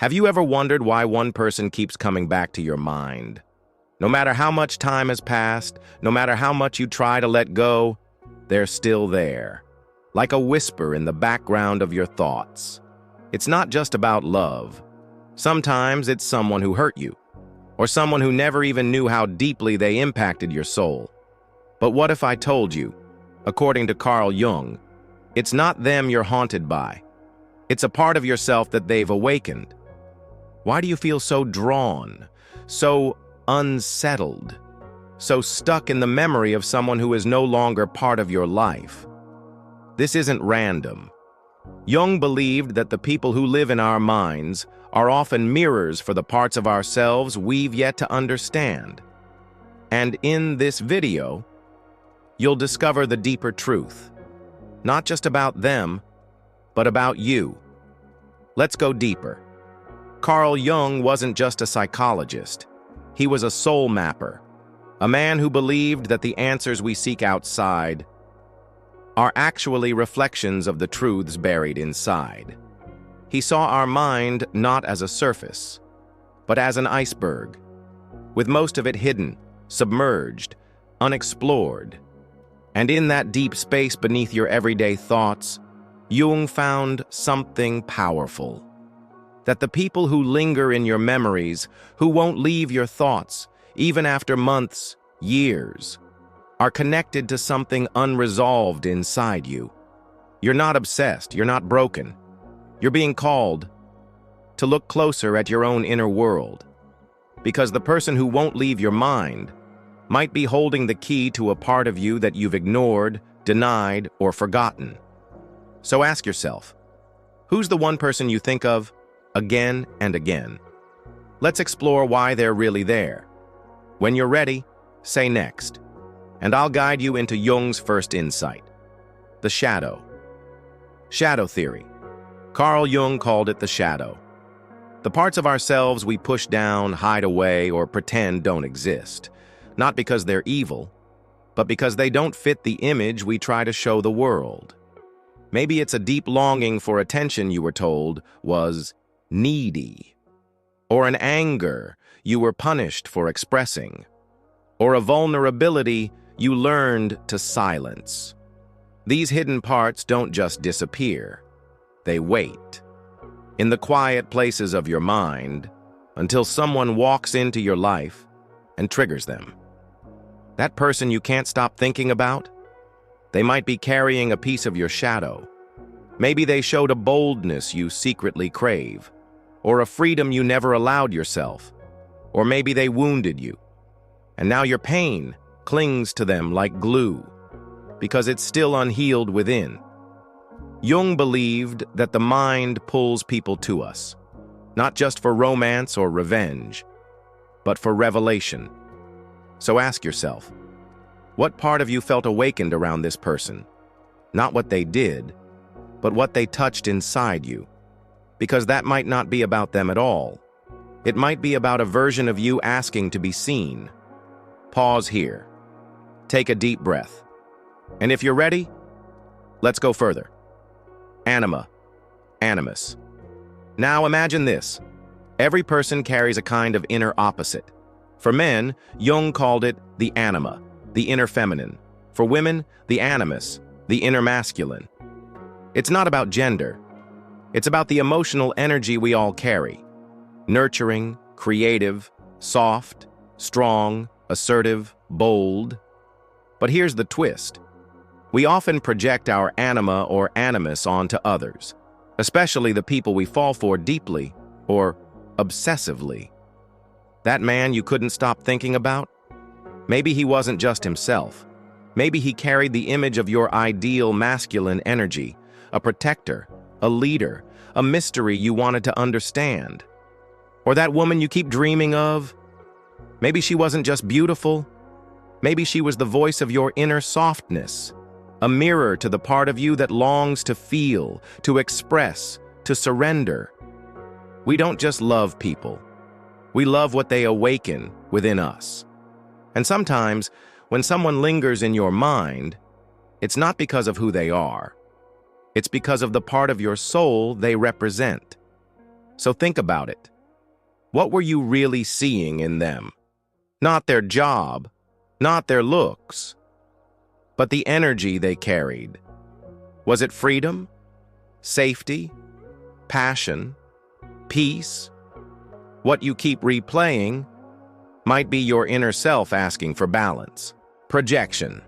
Have you ever wondered why one person keeps coming back to your mind? No matter how much time has passed, no matter how much you try to let go, they're still there, like a whisper in the background of your thoughts. It's not just about love. Sometimes it's someone who hurt you, or someone who never even knew how deeply they impacted your soul. But what if I told you, according to Carl Jung, it's not them you're haunted by. It's a part of yourself that they've awakened. Why do you feel so drawn, so unsettled, so stuck in the memory of someone who is no longer part of your life? This isn't random. Jung believed that the people who live in our minds are often mirrors for the parts of ourselves we've yet to understand. And in this video, you'll discover the deeper truth, not just about them, but about you. Let's go deeper. Carl Jung wasn't just a psychologist. He was a soul mapper, a man who believed that the answers we seek outside are actually reflections of the truths buried inside. He saw our mind not as a surface, but as an iceberg, with most of it hidden, submerged, unexplored. And in that deep space beneath your everyday thoughts, Jung found something powerful. That the people who linger in your memories, who won't leave your thoughts, even after months, years, are connected to something unresolved inside you. You're not obsessed, you're not broken. You're being called to look closer at your own inner world. Because the person who won't leave your mind might be holding the key to a part of you that you've ignored, denied, or forgotten. So ask yourself, who's the one person you think of again and again? Let's explore why they're really there. When you're ready, say next, and I'll guide you into Jung's first insight, the shadow. Shadow theory. Carl Jung called it the shadow. The parts of ourselves we push down, hide away, or pretend don't exist, not because they're evil, but because they don't fit the image we try to show the world. Maybe it's a deep longing for attention you were told was needy, or an anger you were punished for expressing, or a vulnerability you learned to silence. These hidden parts don't just disappear, they wait in the quiet places of your mind until someone walks into your life and triggers them. That person you can't stop thinking about, they might be carrying a piece of your shadow. Maybe they showed a boldness you secretly crave, or a freedom you never allowed yourself. Or maybe they wounded you, and now your pain clings to them like glue, because it's still unhealed within. Jung believed that the mind pulls people to us, not just for romance or revenge, but for revelation. So ask yourself, what part of you felt awakened around this person? Not what they did, but what they touched inside you. Because that might not be about them at all. It might be about a version of you asking to be seen. Pause here. Take a deep breath. And if you're ready, let's go further. Anima, animus. Now imagine this. Every person carries a kind of inner opposite. For men, Jung called it the anima, the inner feminine. For women, the animus, the inner masculine. It's not about gender. It's about the emotional energy we all carry. Nurturing, creative, soft, strong, assertive, bold. But here's the twist. We often project our anima or animus onto others, especially the people we fall for deeply or obsessively. That man you couldn't stop thinking about? Maybe he wasn't just himself. Maybe he carried the image of your ideal masculine energy, a protector, a leader, a mystery you wanted to understand. Or that woman you keep dreaming of? Maybe she wasn't just beautiful. Maybe she was the voice of your inner softness, a mirror to the part of you that longs to feel, to express, to surrender. We don't just love people. We love what they awaken within us. And sometimes, when someone lingers in your mind, it's not because of who they are. It's because of the part of your soul they represent. So think about it. What were you really seeing in them? Not their job, not their looks, but the energy they carried. Was it freedom, safety, passion, peace? What you keep replaying might be your inner self asking for balance. Projection.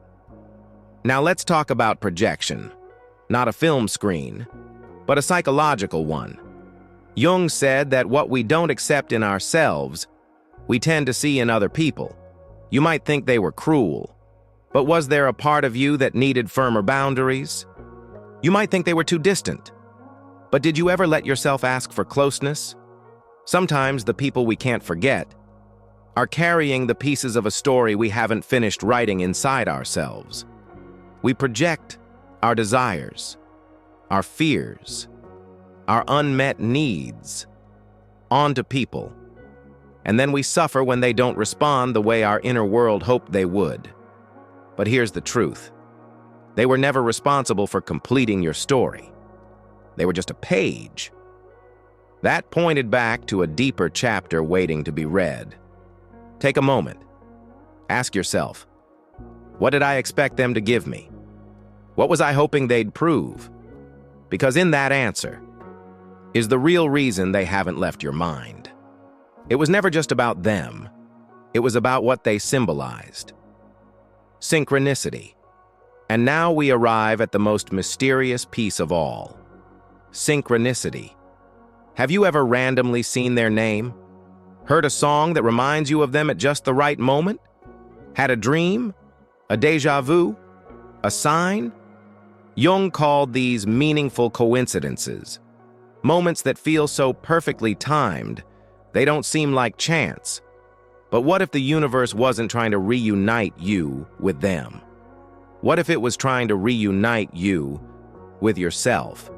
Now let's talk about projection. Not a film screen, but a psychological one. Jung said that what we don't accept in ourselves, we tend to see in other people. You might think they were cruel, but was there a part of you that needed firmer boundaries? You might think they were too distant, but did you ever let yourself ask for closeness? Sometimes the people we can't forget are carrying the pieces of a story we haven't finished writing inside ourselves. We project our desires, our fears, our unmet needs onto people, and then we suffer when they don't respond the way our inner world hoped they would. But here's the truth. They were never responsible for completing your story. They were just a page. That pointed back to a deeper chapter waiting to be read. Take a moment. Ask yourself, what did I expect them to give me? What was I hoping they'd prove? Because in that answer is the real reason they haven't left your mind. It was never just about them. It was about what they symbolized. Synchronicity. And now we arrive at the most mysterious piece of all. Synchronicity. Have you ever randomly seen their name? Heard a song that reminds you of them at just the right moment? Had a dream? A déjà vu? A sign? Jung called these meaningful coincidences. Moments that feel so perfectly timed, they don't seem like chance. But what if the universe wasn't trying to reunite you with them? What if it was trying to reunite you with yourself?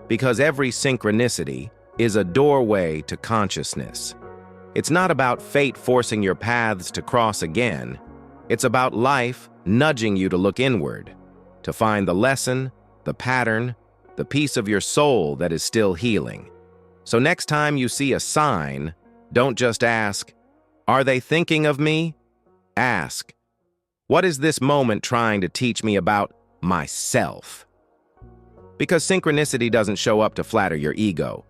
Because every synchronicity is a doorway to consciousness. It's not about fate forcing your paths to cross again. It's about life nudging you to look inward, to find the lesson, the pattern, the piece of your soul that is still healing. So next time you see a sign, don't just ask, "Are they thinking of me?" Ask, "What is this moment trying to teach me about myself?" Because synchronicity doesn't show up to flatter your ego.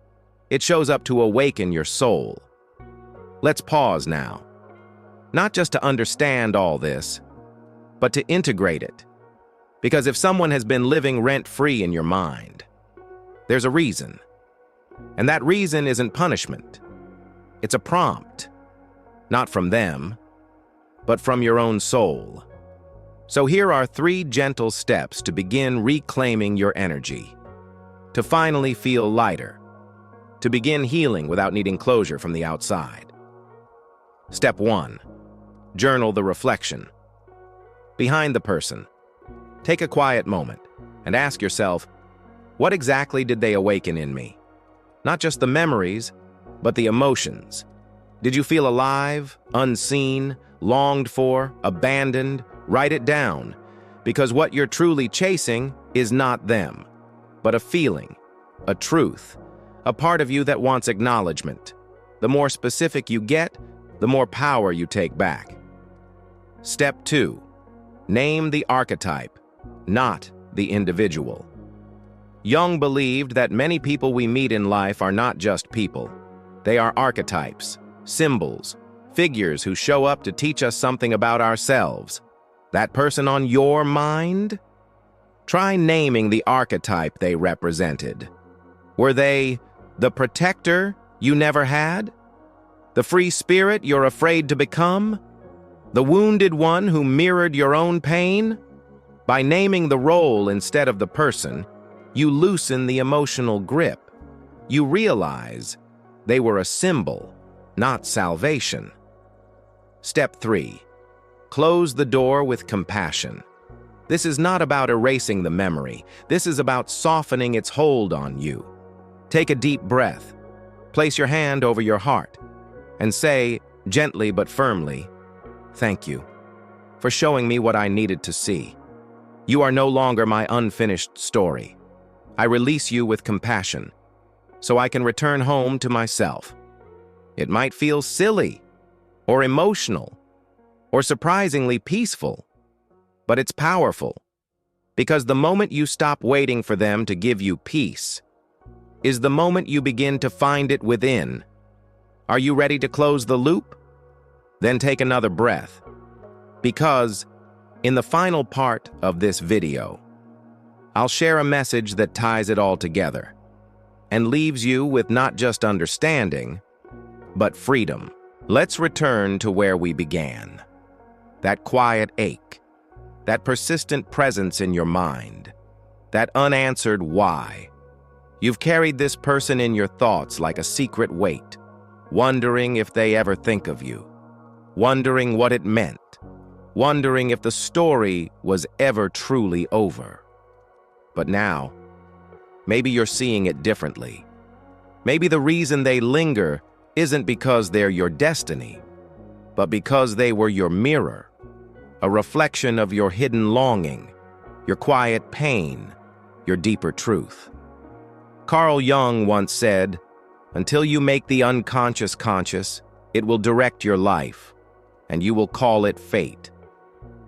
It shows up to awaken your soul. Let's pause now. Not just to understand all this, but to integrate it. Because if someone has been living rent-free in your mind, there's a reason. And that reason isn't punishment. It's a prompt. Not from them, but from your own soul. So here are 3 gentle steps to begin reclaiming your energy. To finally feel lighter. To begin healing without needing closure from the outside. Step 1. Journal the reflection. Behind the person. Take a quiet moment and ask yourself, what exactly did they awaken in me? Not just the memories, but the emotions. Did you feel alive, unseen, longed for, abandoned? Write it down, because what you're truly chasing is not them, but a feeling, a truth, a part of you that wants acknowledgement. The more specific you get, the more power you take back. Step 2. Name the archetype, not the individual. Jung believed that many people we meet in life are not just people. They are archetypes, symbols, figures who show up to teach us something about ourselves. That person on your mind? Try naming the archetype they represented. Were they the protector you never had? The free spirit you're afraid to become? The wounded one who mirrored your own pain? By naming the role instead of the person, you loosen the emotional grip. You realize they were a symbol, not salvation. Step 3. Close the door with compassion. This is not about erasing the memory. This is about softening its hold on you. Take a deep breath. Place your hand over your heart and say, gently but firmly, "Thank you for showing me what I needed to see. You are no longer my unfinished story. I release you with compassion. so I can return home to myself. It might feel silly, or emotional, or surprisingly peaceful, but it's powerful, because the moment you stop waiting for them to give you peace is the moment you begin to find it within. Are you ready to close the loop? Then take another breath, because in the final part of this video, I'll share a message that ties it all together and leaves you with not just understanding, but freedom. Let's return to where we began. That quiet ache, that persistent presence in your mind, that unanswered why. You've carried this person in your thoughts like a secret weight, wondering if they ever think of you, wondering what it meant, wondering if the story was ever truly over. But now, maybe you're seeing it differently. Maybe the reason they linger isn't because they're your destiny, but because they were your mirror, a reflection of your hidden longing, your quiet pain, your deeper truth. Carl Jung once said, "Until you make the unconscious conscious, it will direct your life, and you will call it fate."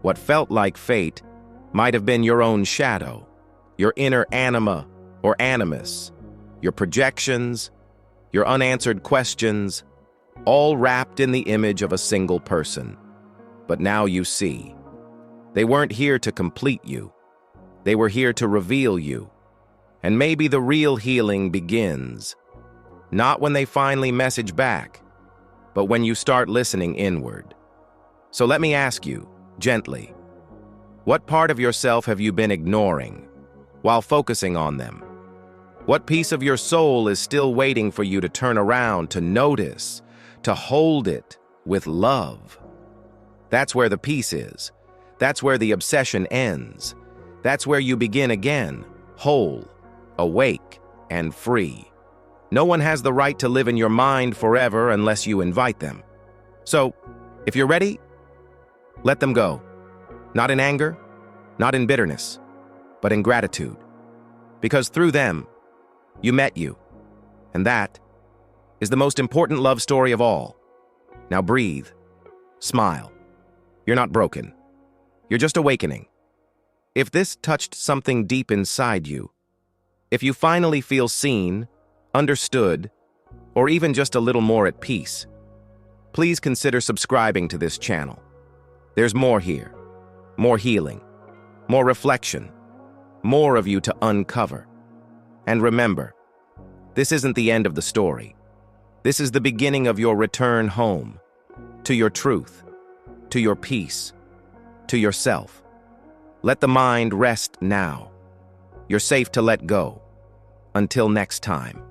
What felt like fate might have been your own shadow, your inner anima or animus, your projections, your unanswered questions, all wrapped in the image of a single person. But now you see, they weren't here to complete you. They were here to reveal you. And maybe the real healing begins, not when they finally message back, but when you start listening inward. So let me ask you, gently, what part of yourself have you been ignoring while focusing on them? What piece of your soul is still waiting for you to turn around, to notice, to hold it with love? That's where the peace is. That's where the obsession ends. That's where you begin again, whole, awake, and free. No one has the right to live in your mind forever unless you invite them. So, if you're ready, let them go. Not in anger, not in bitterness, but in gratitude. Because through them, you met you. And that is the most important love story of all. Now breathe. Smile. You're not broken. You're just awakening. If this touched something deep inside you, if you finally feel seen, understood, or even just a little more at peace, please consider subscribing to this channel. There's more here. More healing. More reflection. More of you to uncover. And remember, this isn't the end of the story. This is the beginning of your return home, to your truth, to your peace, to yourself. Let the mind rest now. You're safe to let go. Until next time.